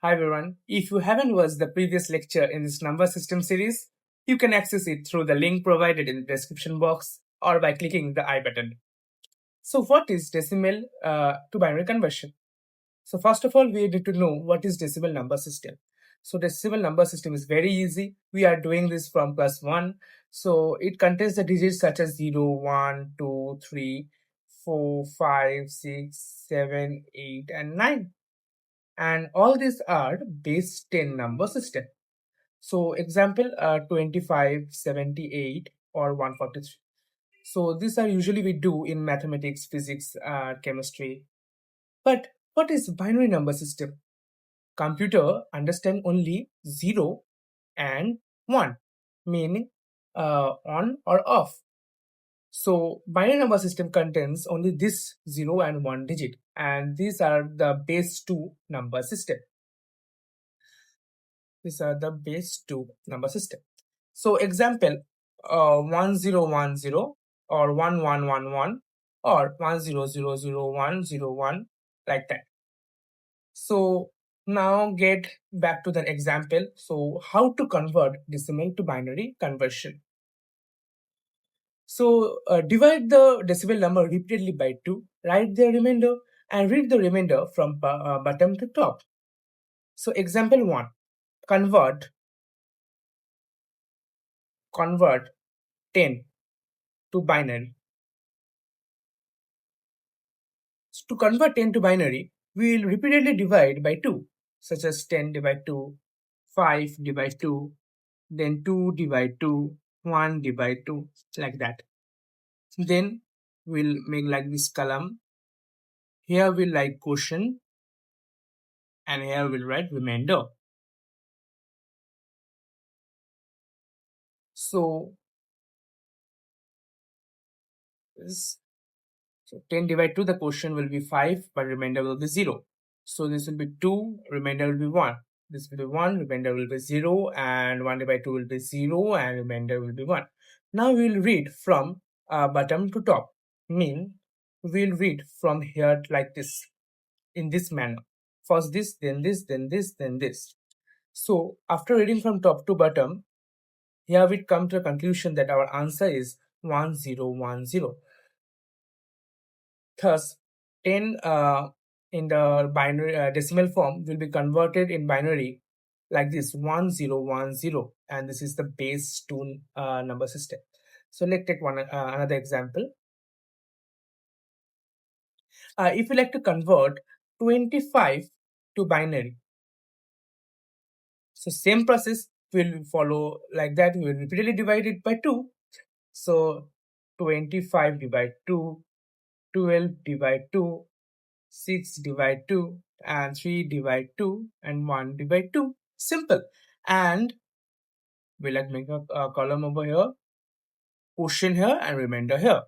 Hi everyone. If you haven't watched the previous lecture in this number system series, you can access it through the link provided in the description box or by clicking the I button. So what is decimal to binary conversion? So first of all, we need to know what is decimal number system. So decimal number system is very easy. We are doing this from class 1. So it contains the digits such as 0, 1, 2, 3, 4, 5, 6, 7, 8 and 9, and all these are base 10 number system. So example 25, 78 or 143. So these are usually we do in mathematics, physics, chemistry. But what is binary number system? Computer understand only 0 and 1, meaning on or off. So binary number system contains only this 0 and 1 digit, and these are the base 2 number system. These are the base 2 number system. So example 1010 or 1111 or 10000101, like that. So now get back to the example. So how to convert decimal to binary conversion? So divide the decimal number repeatedly by 2, write the remainder and read the remainder from bottom to top. So example 1, convert 10 to binary. So to convert 10 to binary, we will repeatedly divide by 2, such as 10 divide 2, 5 divide 2, then 2 divide 2, 1 divide 2, like that. Then we'll make like this column. Here we'll write quotient and here we'll write remainder. So, so 10 divided 2, the quotient will be 5, but remainder will be 0. So this will be 2, remainder will be 1. This will be 1, remainder will be 0, and 1 divided 2 will be 0, and remainder will be 1. Now we will read from bottom to top. Mean we'll read from here like this, in this manner. First this, then this, then this, then this. So after reading from top to bottom, here we come to a conclusion that our answer is 1010. Thus, 10 in the binary decimal form will be converted in binary like this 1010, and this is the base 2 number system. So let's take another example. If you like to convert 25 to binary, so same process will follow like that. We will repeatedly divide it by 2. So 25 divide 2, 12 divide 2, 6 divide 2, and 3 divide 2, and 1 divide 2. Simple. And we'll like make a column over here, quotient here, and remainder here.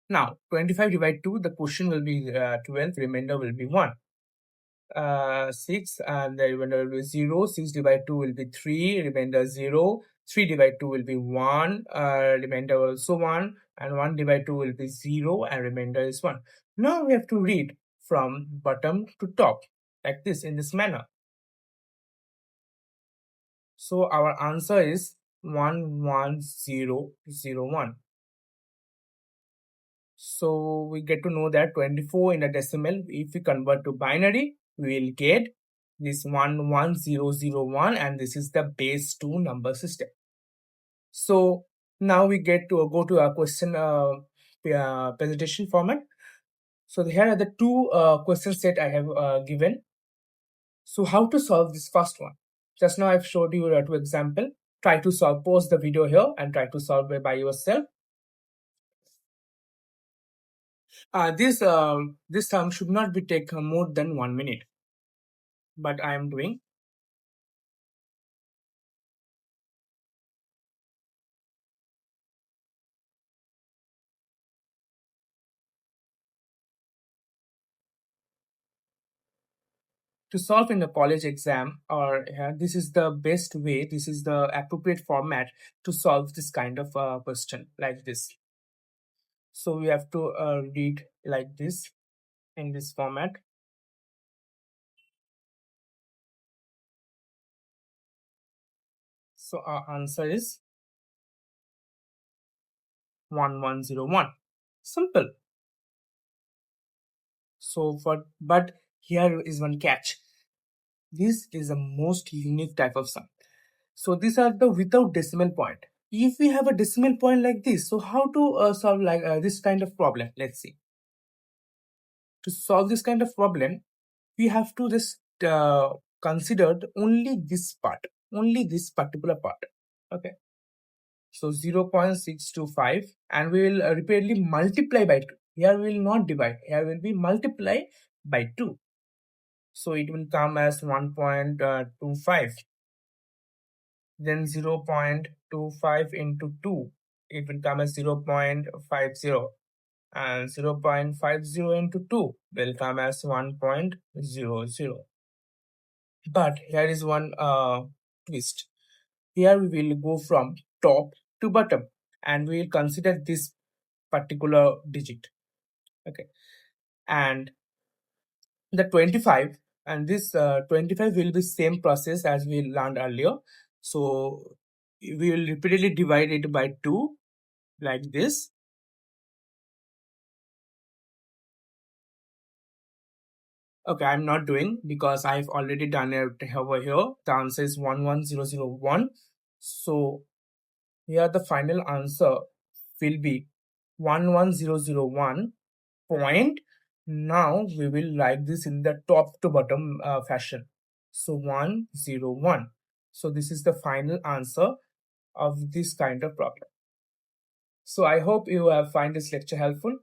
Now 25 divide 2, the quotient will be 12, remainder will be 1. 6, and the remainder will be 0. 6 divide 2 will be 3, remainder 0. 3 divide 2 will be 1, remainder also 1, and 1 divide 2 will be 0, and remainder is 1. Now we have to read from bottom to top like this, in this manner. So our answer is 11001. So we get to know that 24 in the decimal, if we convert to binary, we will get this 11001, and this is the base 2 number system. So now we get to go to our question presentation format. So here are the two question set I have given. So how to solve this first one? Just now I've showed you two example. Try to solve, pause the video here and try to solve it by yourself. This sum should not be taken more than 1 minute, but I am doing. To solve in a college exam, or this is the best way, this is the appropriate format to solve this kind of question like this. So we have to read like this, in this format. So our answer is 1101. Simple. So but here is one catch. This is a most unique type of sum. So these are the without decimal point. If we have a decimal point like this, so how to solve like this kind of problem? Let's see. To solve this kind of problem, we have to just consider only this part, only this particular part. Okay. So 0.625, and we will repeatedly multiply by 2. Here we will not divide. Here will be multiply by 2. So it will come as 1.25. Then 0.25 into 2. It will come as 0.50. And 0.50 into 2 will come as 1.00. But here is one twist. Here we will go from top to bottom, and we will consider this particular digit. Okay, and the 25 and this 25 will be same process as we learned earlier. So we will repeatedly divide it by 2 like this. Okay, I'm not doing because I've already done it over here. The answer is 11001. So here the final answer will be 11001 point. Now we will write this in the top to bottom fashion. So 101. So this is the final answer of this kind of problem. So I hope you have find this lecture helpful.